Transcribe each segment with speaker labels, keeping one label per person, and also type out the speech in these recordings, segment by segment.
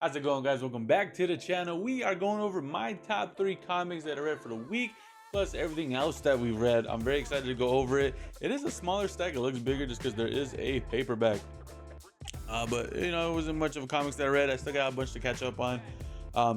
Speaker 1: How's it going, guys? Welcome back to the channel. We are going over my top 3 comics that I read for the week, plus everything else that we read. I'm very excited to go over it. It is a smaller stack. It looks bigger just because there is a paperback. But it wasn't much of a comics that I read. I still got a bunch to catch up on.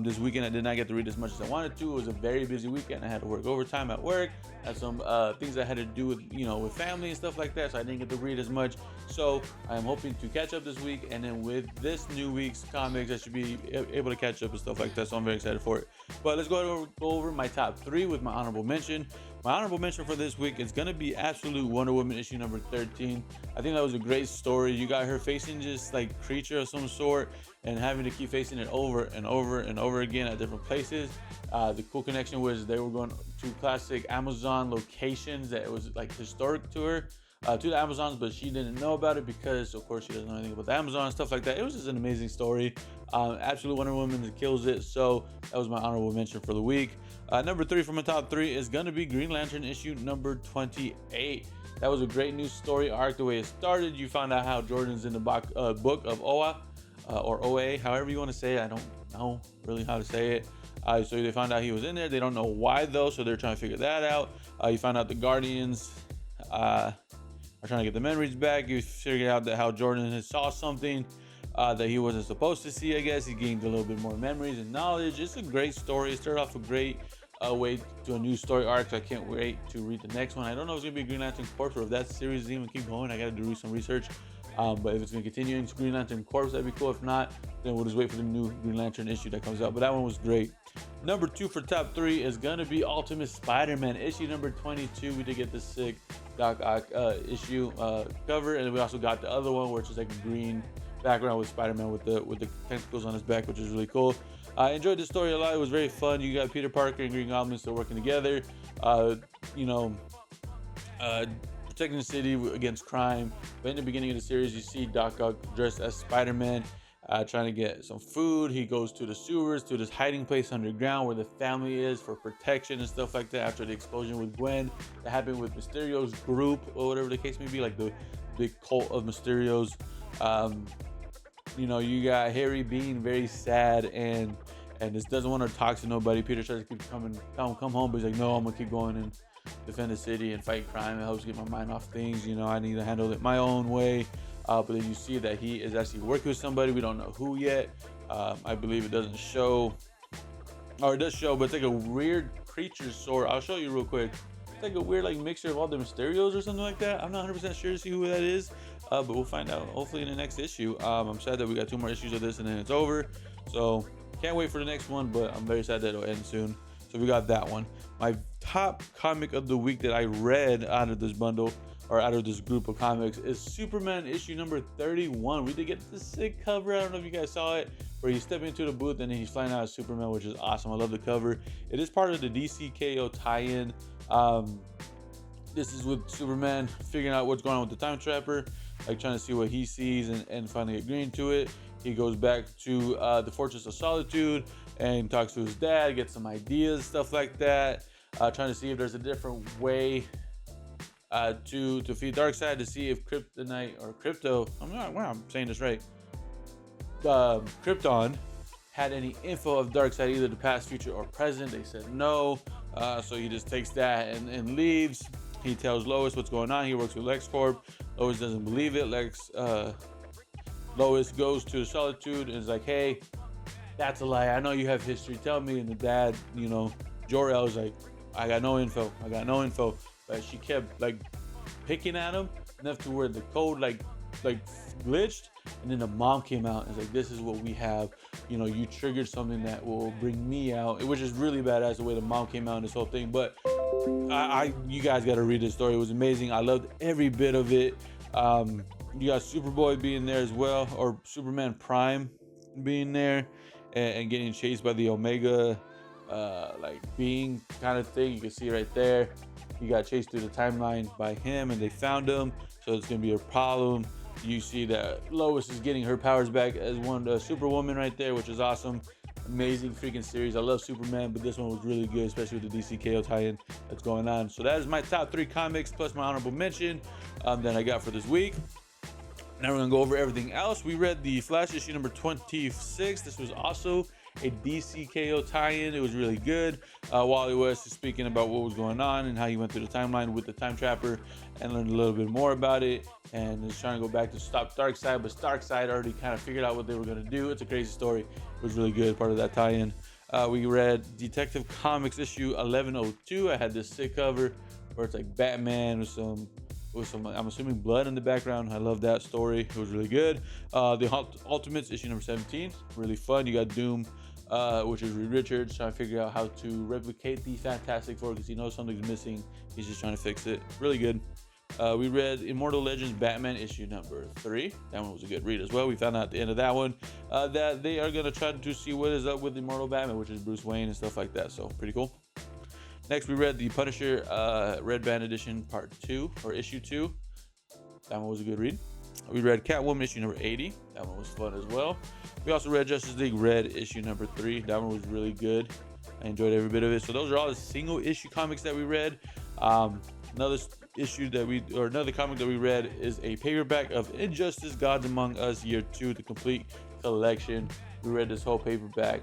Speaker 1: This weekend I did not get to read as much as I wanted to. It was a very busy weekend. I had to work overtime at work. I had some things I had to do with family and stuff like that, so I didn't get to read as much. So I am hoping to catch up this week, and then with this new week's comics, I should be able to catch up and stuff like that. So I'm very excited for it. But let's go over my top 3 with my honorable mention. My honorable mention for this week is gonna be Absolute Wonder Woman issue number 13. I think that was a great story. You got her facing just like creature of some sort and having to keep facing it over and over and over again at different places. The cool connection was they were going to classic Amazon locations that was like historic to her, to the Amazons, but she didn't know about it because, of course, she doesn't know anything about the Amazon and stuff like that. It was just an amazing story. Absolute Wonder Woman kills it. So that was my honorable mention for the week. Number 3 from my top 3 is gonna be Green Lantern issue number 28. That was a great news story arc. The way it started, you found out how Jordan's in the book of Oa, or OA, however you want to say it. I don't know really how to say it. So they found out he was in there. They don't know why though, so they're trying to figure that out. You found out the Guardians are trying to get the memories back. You figured out that how Jordan had saw something that he wasn't supposed to see. I guess he gained a little bit more memories and knowledge. It's a great story. It started off a great way to a new story arc. So I can't wait to read the next one. I don't know if it's gonna be Green Lantern Corps or if that series is even keep going. I gotta do some research. But if it's going to continue into Green Lantern Corps, that'd be cool. If not, then we'll just wait for the new Green Lantern issue that comes out. But that one was great. Number 2 for top 3 is going to be Ultimate Spider-Man issue number 22. We did get the sick Doc Ock issue cover, and we also got the other one, which is like a green background with Spider-Man with the tentacles on his back, which is really cool. I enjoyed the story a lot. It was very fun. You got Peter Parker and Green Goblin still working together. Protecting the city against crime. But in the beginning of the series, you see Doc Ock dressed as Spider-Man, trying to get some food. He goes to the sewers, to this hiding place underground where the family is for protection and stuff like that after the explosion with Gwen that happened with Mysterio's group or whatever the case may be, like the big cult of Mysterio's. You got Harry being very sad and just doesn't want to talk to nobody. Peter tries to keep come home, but he's like, no, I'm gonna keep going and defend the city and fight crime. It helps get my mind off things. I need to handle it my own way. But then you see that he is actually working with somebody. We don't know who yet. I believe it doesn't show, or it does show, but it's like a weird creature sort. I'll show you real quick. It's like a weird mixture of all the Mysterios or something like that. I'm not 100% sure to see who that is, but we'll find out hopefully in the next issue. I'm sad that we got 2 more issues of this and then it's over. So can't wait for the next one, but I'm very sad that it'll end soon. So we got that one. My top comic of the week that I read out of this bundle or out of this group of comics is Superman issue number 31. We did get the sick cover. I don't know if you guys saw it, where he's stepping into the booth and he's flying out as Superman, which is awesome. I love the cover. It is part of the DCKO tie-in. This is with Superman figuring out what's going on with the Time Trapper, like trying to see what he sees and finally agreeing to it. He goes back to the Fortress of Solitude and talks to his dad, gets some ideas, stuff like that. Trying to see if there's a different way to feed Darkseid, to see if Kryptonite or Crypto, I'm saying this right, Krypton had any info of Darkseid, either the past, future, or present. They said no, so he just takes that and leaves. He tells Lois what's going on. He works with LexCorp. Lois doesn't believe it. Lois goes to the Solitude and is like, hey, that's a lie. I know you have history. Tell me. And the dad, Jor-El is like, I got no info. But she kept picking at him enough to where the code glitched. And then the mom came out and was like, this is what we have. You triggered something that will bring me out, which is really badass the way the mom came out in this whole thing. But you guys got to read this story. It was amazing. I loved every bit of it. You got Superboy being there as well, or Superman Prime being there and getting chased by the Omega being kind of thing. You can see right there. He got chased through the timeline by him and they found him. So it's going to be a problem. You see that Lois is getting her powers back as Superwoman right there, which is awesome. Amazing freaking series. I love Superman, but this one was really good, especially with the DCKO tie-in that's going on. So that is my top 3 comics plus my honorable mention that I got for this week. Now we're gonna go over everything else. We read the Flash issue number 26. This was also a DCKO tie-in. It was really good. Wally West is speaking about what was going on and how he went through the timeline with the Time Trapper and learned a little bit more about it. And is trying to go back to stop Darkseid, but Darkseid already kind of figured out what they were gonna do. It's a crazy story. It was really good, part of that tie-in. We read Detective Comics issue 1102. I had this sick cover where it's like Batman with some I'm assuming blood in the background. I love that story. It was really good. The Ultimates issue number 17, really fun. You got Doom, which is Reed Richards, trying to figure out how to replicate the Fantastic Four because he knows something's missing. He's just trying to fix it. Really good. We read Immortal Legends Batman issue number 3. That one was a good read as well. We found out at the end of that one that they are going to try to see what is up with Immortal Batman, which is Bruce Wayne and stuff like that. So pretty cool. Next, we read the Punisher Red Band Edition Part 2, or Issue 2. That one was a good read. We read Catwoman issue number 80. That one was fun as well. We also read Justice League Red issue number 3. That one was really good. I enjoyed every bit of it. So those are all the single issue comics that we read. Another comic that we read is a paperback of Injustice Gods Among Us Year 2, the complete collection. We read this whole paperback.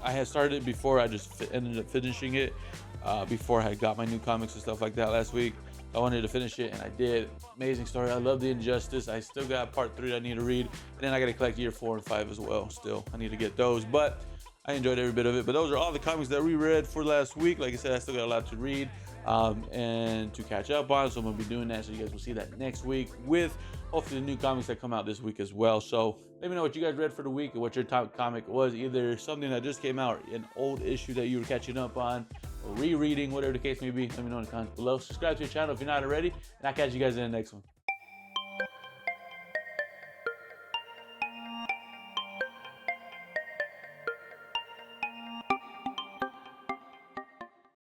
Speaker 1: I had started it before. I just ended up finishing it before I got my new comics and stuff like that last week. I wanted to finish it, and I did. Amazing story. I love the Injustice. I still got part 3 that I need to read, and then I got to collect year 4 and 5 as well. Still, I need to get those, but I enjoyed every bit of it. But those are all the comics that we read for last week. Like I said, I still got a lot to read and to catch up on, so I'm gonna be doing that. So you guys will see that next week with hopefully the new comics that come out this week as well. So let me know what you guys read for the week and what your top comic was, either something that just came out or an old issue that you were catching up on or rereading, whatever the case may be. Let me know in the comments below. Subscribe to the channel if you're not already, and I'll catch you guys in the next one.